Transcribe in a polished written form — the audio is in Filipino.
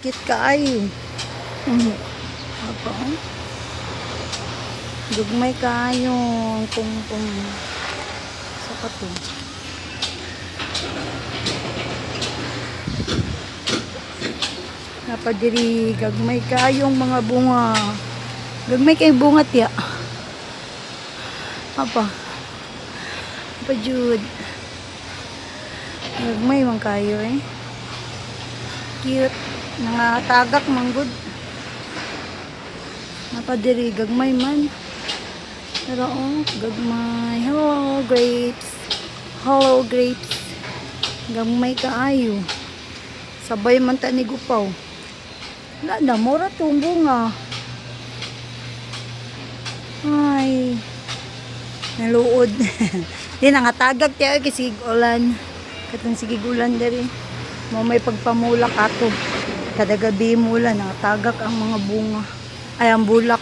Kit kaayo. Apa? Dugmay kaayo kung sa kato. Napadiri gagmay kayong mga bunga. Gagmay kay bunga tiya. Apa? Apa jud? Gagmay man kayo eh. Cute. Nangatagak manggod. Napadiri gagmay man. Pero oh, gagmay. Hello grapes. Hello grapes. Gagmay kaayo. Sabay man ta ni gupaw. Wala na, mura itong bunga. Ay. Naluod. Di nangatagag tayo kasi ulan. Katong sige ulan dari. Mo may pagpamulak ato. Kada gabi mula nangatagak ang mga bunga. Ay ang bulak.